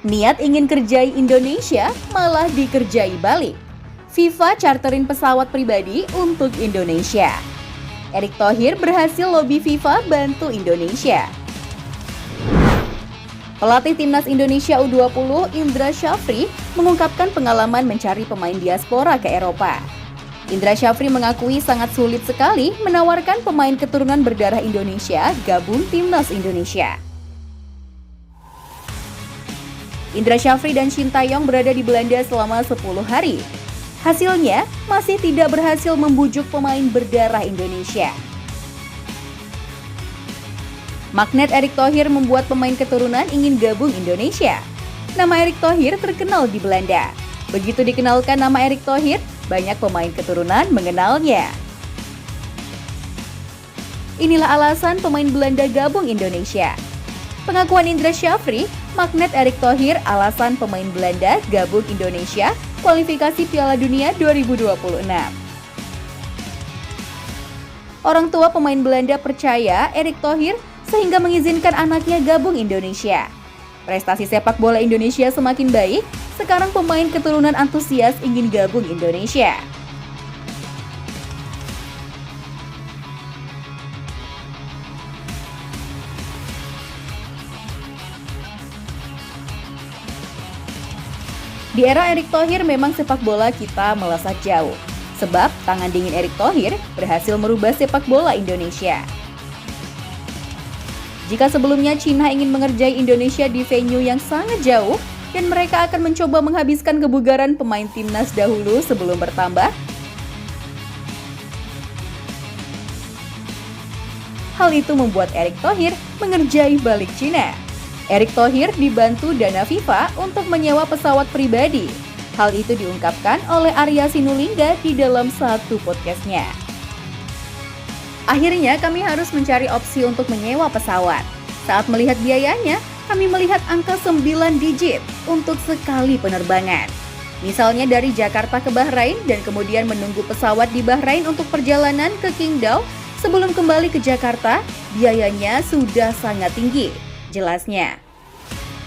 Niat ingin kerjai Indonesia malah dikerjai balik. FIFA charterin pesawat pribadi untuk Indonesia. Erick Thohir berhasil lobi FIFA bantu Indonesia. Pelatih Timnas Indonesia U20 Indra Syafri mengungkapkan pengalaman mencari pemain diaspora ke Eropa. Indra Syafri mengakui sangat sulit sekali menawarkan pemain keturunan berdarah Indonesia gabung Timnas Indonesia. Indra Syafri dan Shin Taeyong berada di Belanda selama 10 hari. Hasilnya, masih tidak berhasil membujuk pemain berdarah Indonesia. Magnet Erick Thohir membuat pemain keturunan ingin gabung Indonesia. Nama Erick Thohir terkenal di Belanda. Begitu dikenalkan nama Erick Thohir, banyak pemain keturunan mengenalnya. Inilah alasan pemain Belanda gabung Indonesia. Pengakuan Indra Syafri, magnet Erick Thohir alasan pemain Belanda gabung Indonesia kualifikasi Piala Dunia 2026. Orang tua pemain Belanda percaya Erick Thohir sehingga mengizinkan anaknya gabung Indonesia. Prestasi sepak bola Indonesia semakin baik, sekarang pemain keturunan antusias ingin gabung Indonesia. Di era Erick Thohir memang sepak bola kita melesat jauh. Sebab tangan dingin Erick Thohir berhasil merubah sepak bola Indonesia. Jika sebelumnya Cina ingin mengerjai Indonesia di venue yang sangat jauh, dan mereka akan mencoba menghabiskan kebugaran pemain timnas dahulu sebelum bertambah, hal itu membuat Erick Thohir mengerjai balik Cina. Erick Thohir dibantu dana FIFA untuk menyewa pesawat pribadi. Hal itu diungkapkan oleh Arya Sinulinga di dalam satu podcastnya. Akhirnya kami harus mencari opsi untuk menyewa pesawat. Saat melihat biayanya, kami melihat angka 9 digit untuk sekali penerbangan. Misalnya dari Jakarta ke Bahrain dan kemudian menunggu pesawat di Bahrain untuk perjalanan ke Qingdao sebelum kembali ke Jakarta, biayanya sudah sangat tinggi. Jelasnya,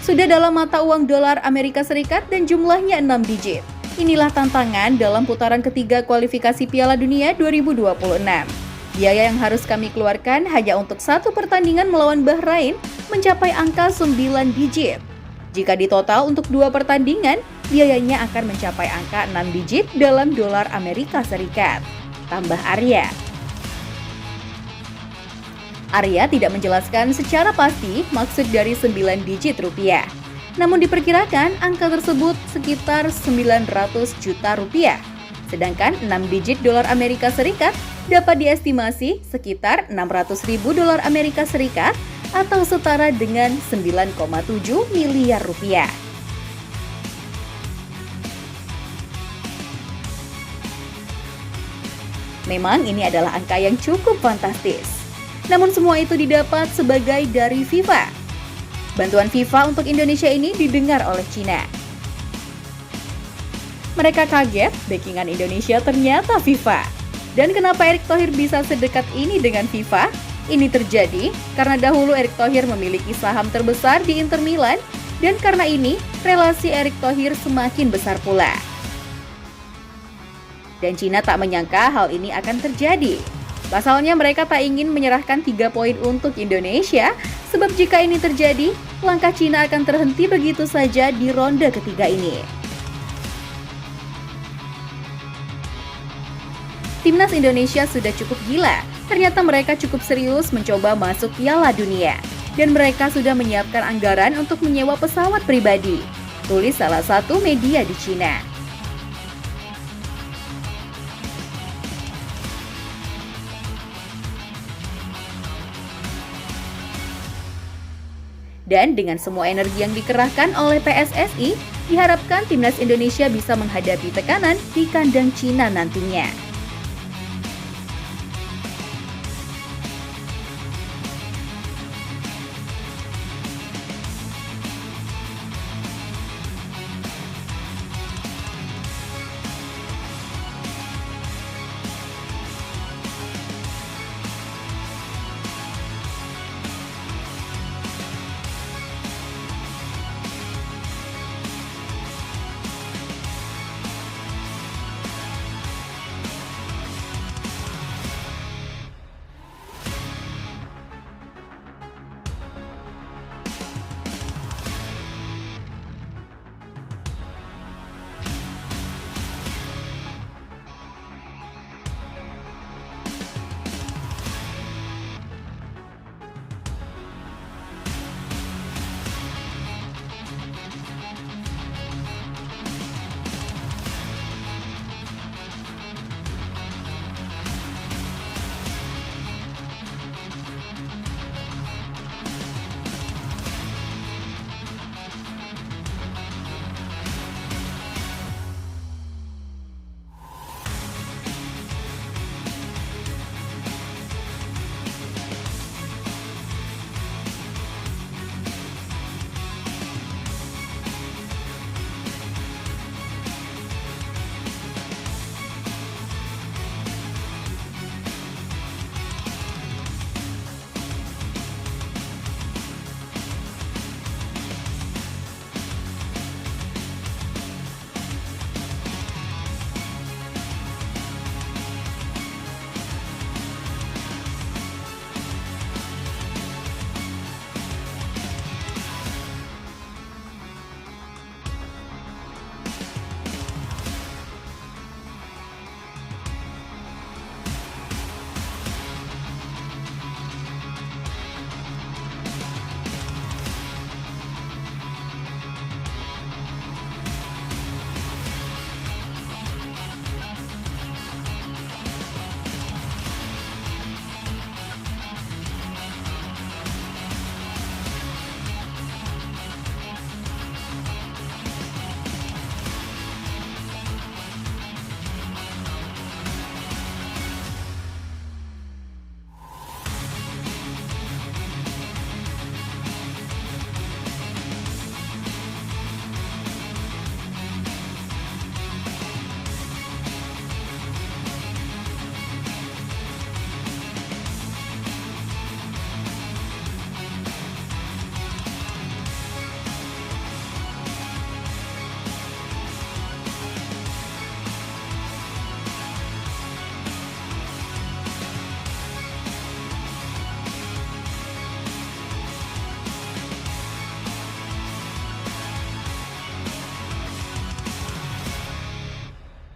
sudah dalam mata uang dolar Amerika Serikat dan jumlahnya 6 digit. Inilah tantangan dalam putaran ketiga kualifikasi Piala Dunia 2026. Biaya yang harus kami keluarkan hanya untuk satu pertandingan melawan Bahrain mencapai angka 9 digit. Jika ditotal untuk 2 pertandingan, biayanya akan mencapai angka 6 digit dalam dolar Amerika Serikat. Tambah Arya. Arya tidak menjelaskan secara pasti maksud dari 9 digit rupiah. Namun diperkirakan angka tersebut sekitar 900 juta rupiah. Sedangkan 6 digit dolar Amerika Serikat dapat diestimasi sekitar 600.000 dolar Amerika Serikat atau setara dengan 9,7 miliar rupiah. Memang ini adalah angka yang cukup fantastis. Namun semua itu didapat sebagai dari FIFA. Bantuan FIFA untuk Indonesia ini didengar oleh Cina. Mereka kaget, backingan Indonesia ternyata FIFA. Dan kenapa Erick Thohir bisa sedekat ini dengan FIFA? Ini terjadi karena dahulu Erick Thohir memiliki saham terbesar di Inter Milan, dan karena ini relasi Erick Thohir semakin besar pula. Dan Cina tak menyangka hal ini akan terjadi. Pasalnya mereka tak ingin menyerahkan 3 poin untuk Indonesia, sebab jika ini terjadi, langkah Cina akan terhenti begitu saja di ronde ketiga ini. Timnas Indonesia sudah cukup gila, ternyata mereka cukup serius mencoba masuk Piala Dunia. Dan mereka sudah menyiapkan anggaran untuk menyewa pesawat pribadi, tulis salah satu media di Cina. Dan dengan semua energi yang dikerahkan oleh PSSI, diharapkan Timnas Indonesia bisa menghadapi tekanan di kandang Cina nantinya.